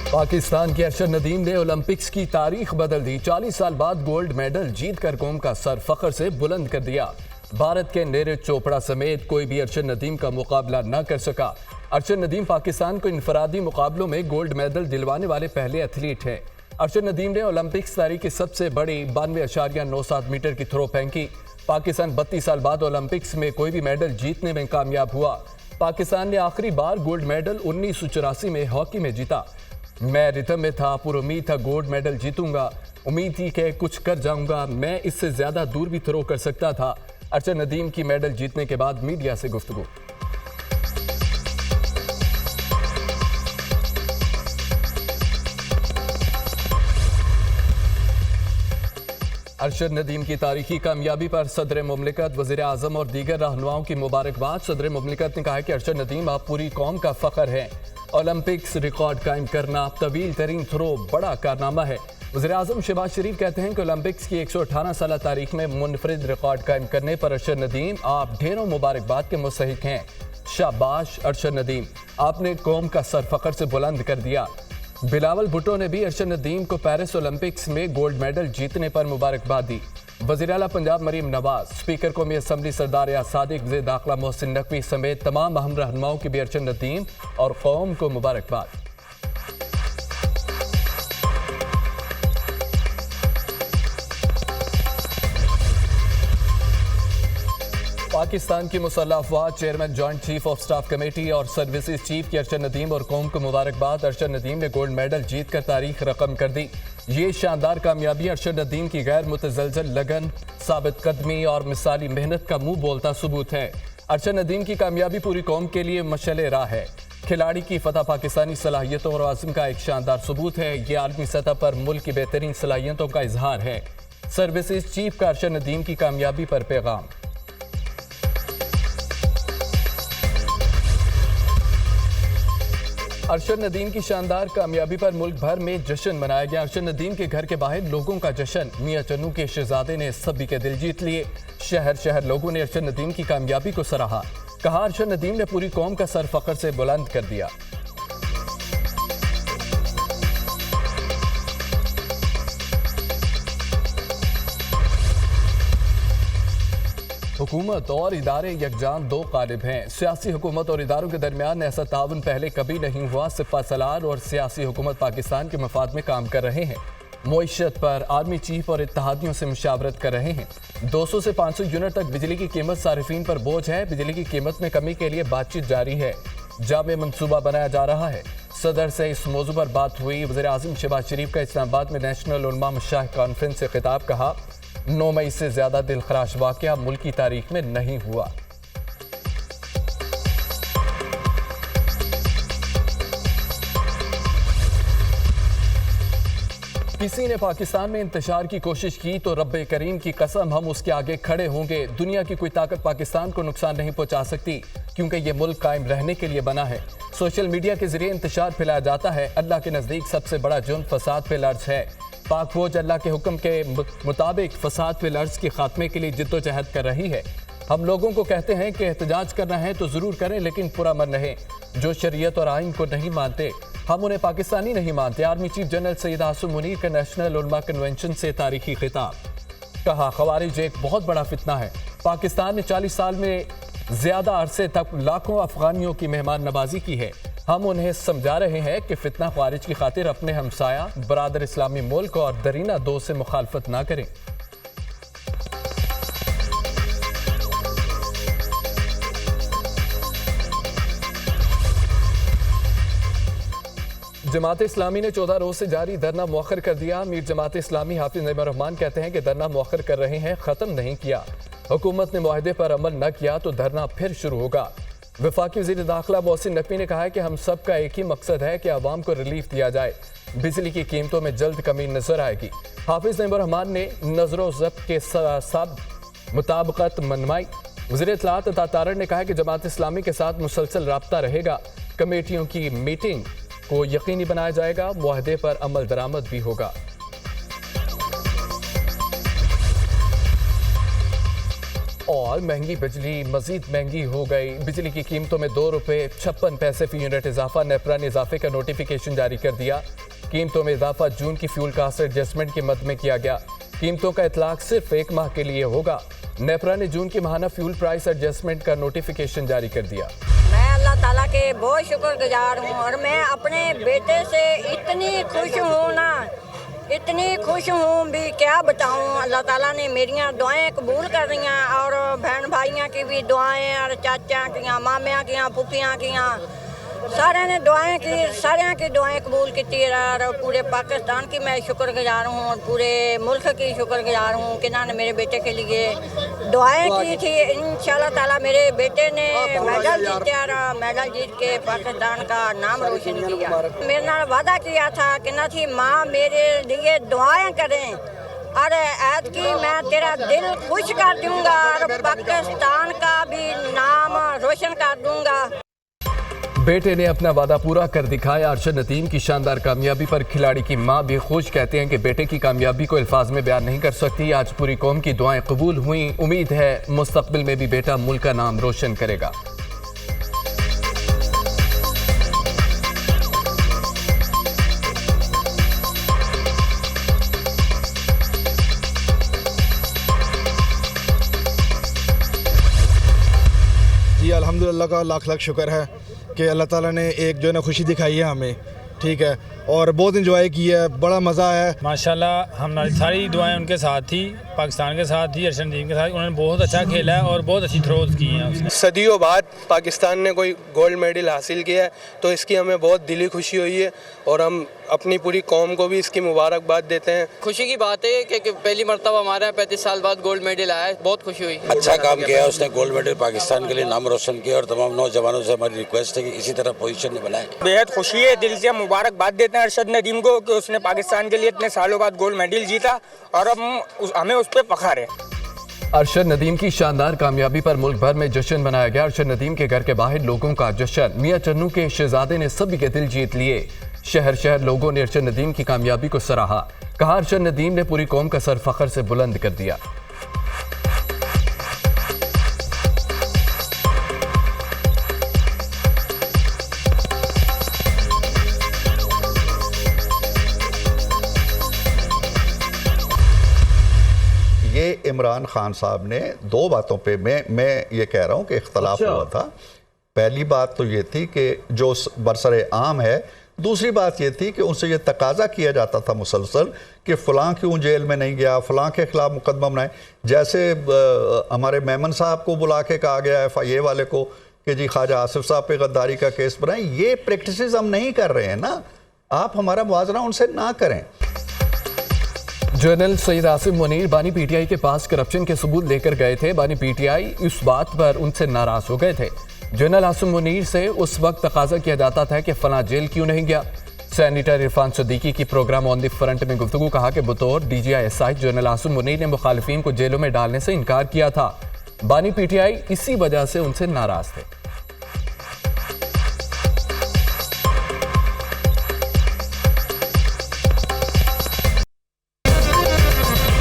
पाकिस्तान के अरशद नदीम ने ओलंपिक्स की तारीख बदल दी। 40 साल बाद गोल्ड मेडल जीतकर कौम का सर फख्र से बुलंद कर दिया। भारत के नीरज चोपड़ा समेत कोई भी अरशद नदीम का मुकाबला न कर सका। अरशद नदीम पाकिस्तान को इंफरादी मुकाबलों में गोल्ड मेडल दिलवाने वाले पहले एथलीट हैं। अरशद नदीम ने ओलंपिक्स तारीख की सबसे बड़ी 92.97 मीटर की थ्रो फेंकी। पाकिस्तान 32 साल बाद ओलंपिक्स में कोई भी मेडल जीतने में कामयाब हुआ। पाकिस्तान ने आखिरी बार गोल्ड मेडल 1984 में हॉकी में जीता। मैं रिथम में था, पूरी उम्मीद था गोल्ड मेडल जीतूंगा, उम्मीद थी कि कुछ कर जाऊंगा, मैं इससे ज्यादा दूर भी थ्रो कर सकता था। अरशद नदीम की मेडल जीतने के बाद मीडिया से गुफ्तगू। अरशद नदीम की तारीखी कामयाबी पर सदर मुमलिकत, वज़ीर आज़म और दीगर रहनुमाओं की मुबारकबाद। सदर मुमलिकत ने कहा कि अरशद नदीम आप पूरी कौम का फ़ख्र हैं। ओलंपिक्स रिकॉर्ड कायम करना, तवील तरीन थ्रो बड़ा कारनामा है। वज़ीर आज़म शहबाज शरीफ कहते हैं कि ओलंपिक्स की 118 साल तारीख में मुनफरिद रिकॉर्ड कायम करने पर अरशद नदीम आप ढेरों मुबारकबाद के मुस्तहिक हैं। शाबाश अरशद नदीम, आपने कौम का सर फख्र से बुलंद कर दिया। बिलावल भुट्टो ने भी अरशद नदीम को पेरिस ओलंपिक्स में गोल्ड मेडल जीतने पर मुबारकबाद दी। वज़ीर आला पंजाब मरीम नवाज, स्पीकर कौमी असम्बली सरदार या सादिक, वज़ीर दाखिला मोहसिन नकवी समेत तमाम अहम रहनुमाओं की भी अरशद नदीम और कौम को मुबारकबाद। पाकिस्तान की मुसल्लह अफवाज chairman joint chief of staff committee और सर्विसेज चीफ की अरशद नदीम और कौम को मुबारकबाद। अरशद नदीम ने गोल्ड मेडल जीतकर तारीख रकम कर दी। ये शानदार कामयाबी अरशद नदीम की गैर मुतज़लज़ल लगन, साबित कदमी और मिसाली मेहनत का मुंह बोलता सबूत है। अरशद नदीम की कामयाबी पूरी कौम के लिए मशअले राह है। खिलाड़ी की फतह पाकिस्तानी सलाहियतों और आज़म का एक शानदार सबूत है। ये आलमी सतह पर मुल्क की बेहतरीन सलाहियतों का इजहार है। सर्विसेज चीफ का अरशद नदीम की कामयाबी पर पैगाम। अरशद नदीम की शानदार कामयाबी पर मुल्क भर में जश्न मनाया गया। अरशद नदीम के घर के बाहर लोगों का जश्न। मियां चन्नू के शहजादे ने सभी के दिल जीत लिए। शहर शहर लोगों ने अरशद नदीम की कामयाबी को सराहा। कहा अरशद नदीम ने पूरी कौम का सर फख्र से बुलंद कर दिया। हुकूमत और इदारे यकजान दो कालिब हैं। सियासी हुकूमत और इदारों के दरमियान ऐसा ताउन पहले कभी नहीं हुआ। सिपा सलार और सियासी हुकूमत पाकिस्तान के मफाद में काम कर रहे हैं। मुईशत पर आर्मी चीफ और इत्तेहादियों से मुशावरत कर रहे हैं। 200 से 500 यूनिट तक बिजली की कीमत सारिफीन पर बोझ है। बिजली की कीमत में कमी के लिए बातचीत जारी है। जामे मंसूबा बनाया जा रहा है। सदर से इस मौजू पर बात हुई। वज़ीर आज़म शहबाज शरीफ का इस्लामाबाद में नेशनल उलमा मशाइख कॉन्फ्रेंस से खिताब। कहा 9 मई से ज्यादा दिलखराश वाक़या मुल्क की तारीख में नहीं हुआ। किसी ने पाकिस्तान में इंतशार की कोशिश की तो रब्बे करीम की कसम हम उसके आगे खड़े होंगे। दुनिया की कोई ताकत पाकिस्तान को नुकसान नहीं पहुंचा सकती, क्योंकि ये मुल्क कायम रहने के लिए बना है। सोशल मीडिया के जरिए इंतशार फैलाया जाता है। अल्लाह के नज़दीक सबसे बड़ा जुर्म फसाद पे लर्ज है। पाक फौज अल्लाह के हुक्म के मुताबिक फसाद पे लर्ज के खात्मे के लिए जिद्दोजहद कर रही है। हम लोगों को कहते हैं कि एहतजाज करना है तो ज़रूर करें, लेकिन पुरअमन रहें। जो शरीयत और आइन को नहीं मानते, हम उन्हें पाकिस्तानी नहीं मानते। Army chief general Syed Asim Munir का नेशनल उलमा कन्वेंशन से तारीखी खिताब। कहा खवारिज एक बहुत बड़ा फितना है। पाकिस्तान ने 40 साल में ज्यादा अरसे तक लाखों अफगानियों की मेहमान नवाजी की है। हम उन्हें समझा रहे हैं कि फितना ख्वारिज की खातिर अपने हमसाया, बरादर इस्लामी मुल्क और दरीना दोस्त से मुखालफत ना करें। जमात इस्लामी ने 14 रोज से जारी धरना मुअख्खर कर दिया। मीर जमात इस्लामी हाफिज नईमुर रहमान कहते हैं कि धरना मुअख्खर कर रहे हैं, खत्म नहीं किया। हुकूमत ने मुआहदे पर अमल न किया तो धरना फिर शुरू होगा। वफाकी वज़ीर दाखिला मोहसिन नकवी ने कहा है कि हम सब का एक ही मकसद है कि आवाम को रिलीफ दिया जाए। बिजली की कीमतों में जल्द कमी नजर आएगी। हाफिज नईमुर रहमान ने नजरो ज़ब्त के साथ मुताबिकत मनवाई। वज़ीर इत्तलात अता तारड़ ने कहा कि जमात इस्लामी के साथ मुसलसल राब्ता रहेगा। कमेटियों की मीटिंग को यकीनी बनाया जाएगा। मुआहदे पर अमल दरामद भी होगा। और महंगी बिजली मजीद महंगी हो गई। बिजली की कीमतों में 2 रुपये 56 पैसे फी यूनिट इजाफा। नेपरा ने इजाफे का नोटिफिकेशन जारी कर दिया। कीमतों में इजाफा जून की फ्यूल कास्ट एडजस्टमेंट के मद में किया गया। कीमतों का इतलाक सिर्फ 1 माह के लिए होगा। नेपरा ने जून की माहाना फ्यूल प्राइस एडजस्टमेंट का नोटिफिकेशन जारी कर दिया। मैं अल्लाह ताला के बहुत शुक्रगुजार हूँ और मैं अपने बेटे से इतनी खुश हूँ ना, इतनी खुश हूँ भी क्या बताऊँ। अल्लाह ताला ने मेरियाँ दुआएं कबूल कर रही हैं और बहन भाइयों की भी दुआएं और चाचा की, मामियाँ की, फूफियाँ की, सारे ने दुआएं की, सारे की दुआएं कबूल की और पूरे पाकिस्तान की मैं शुक्रगुजार हूँ और पूरे मुल्क की शुक्रगुजार हूँ कि ना मेरे बेटे के लिए दुआएं की थी। इंशाल्लाह ताला मेरे बेटे ने मेडल जीता और मेडल जीत के पाकिस्तान का नाम रोशन किया। मेरे नाल वादा किया था कि ना थी माँ मेरे लिए दुआएं करें और ऐद की मैं तेरा दिल खुश कर दूंगा और पाकिस्तान का भी नाम रोशन कर दूंगा। बेटे ने अपना वादा पूरा कर दिखाया। अरशद नदीम की शानदार कामयाबी पर खिलाड़ी की मां भी खुश। कहते हैं कि बेटे की कामयाबी को अल्फाज में बयान नहीं कर सकती। आज पूरी कौम की दुआएं कबूल हुई। उम्मीद है मुस्तकबिल में भी बेटा मुल्क का नाम रोशन करेगा। जी अल्हम्दुलिल्लाह का लाख लाख शुक्र है कि अल्लाह ताला ने एक जो है ना खुशी दिखाई है हमें, ठीक है, और बहुत इंजॉय किया है, बड़ा मज़ा आया। माशाल्लाह हमारी सारी दुआएं उनके साथ थी, पाकिस्तान के साथ थी, अरशद नदीम के साथ। उन्होंने बहुत अच्छा खेला है और बहुत अच्छी थ्रोज की हैं उसने। सदियों बाद पाकिस्तान ने कोई गोल्ड मेडल हासिल किया है तो इसकी हमें बहुत दिली खुशी हुई है और हम अपनी पूरी कौम को भी इसकी मुबारकबाद देते हैं। खुशी की बात है कि पहली मरतबा हमारा 35 साल बाद गोल्ड मेडल आया है, बहुत खुशी हुई। अच्छा काम किया है उसने, गोल्ड मेडल पाकिस्तान के लिए नाम रोशन किया और तमाम नौजवानों से हमारी रिक्वेस्ट है कि इसी तरह पोजीशन बनाए। बेहद खुशी है, दिल से मुबारकबाद देते हैं अरशद नदीम को कि उसने पाकिस्तान के लिए इतने सालों बाद गोल्ड मेडल जीता और अब हमें उस पर फख्र है। अरशद नदीम की शानदार कामयाबी पर मुल्क भर में जश्न मनाया गया। अरशद नदीम के घर के बाहर लोगों का जश्न। मियां चन्नू के शहजादे ने सभी के दिल जीत लिए। शहर शहर लोगों ने अरशद नदीम की कामयाबी को सराहा। कहा अरशद नदीम ने पूरी कौम का सर फख्र से बुलंद कर दिया। ये इमरान खान साहब ने 2 बातों पे मैं ये कह रहा हूँ कि इख्तलाफ हुआ था। पहली बात तो ये थी कि जो बरसरे आम है, दूसरी बात ये थी कि उनसे ये तकाजा किया जाता था मुसलसल कि फ़लाँ क्यों जेल में नहीं गया, फ़लाँ के ख़िलाफ़ मुकदमा बनाए। जैसे हमारे मेमन साहब को बुला के कहा गया FIA वाले को कि जी ख्वाजा आसिफ साहब पे गद्दारी का केस बनाएं। ये प्रैक्टिसेस हम नहीं कर रहे हैं ना, आप हमारा मुआवजा उनसे ना करें। जनरल सैयद आसिम मुनीर बानी PTI के पास करप्शन के सबूत लेकर गए थे। बानी PTI इस बात पर उनसे नाराज हो गए थे। जनरल आसिम मुनीर से उस वक्त तकाजा किया जाता था कि फला जेल क्यों नहीं गया। सेनेटर इरफान सदीकी की प्रोग्राम ऑन द फ्रंट में गुफ्तगू कहा कि बतौर DGI SI general Asim Munir ने मुखालिफिन को जेलों में डालने से इनकार किया था। बानी PTI इसी वजह से उनसे नाराज थे।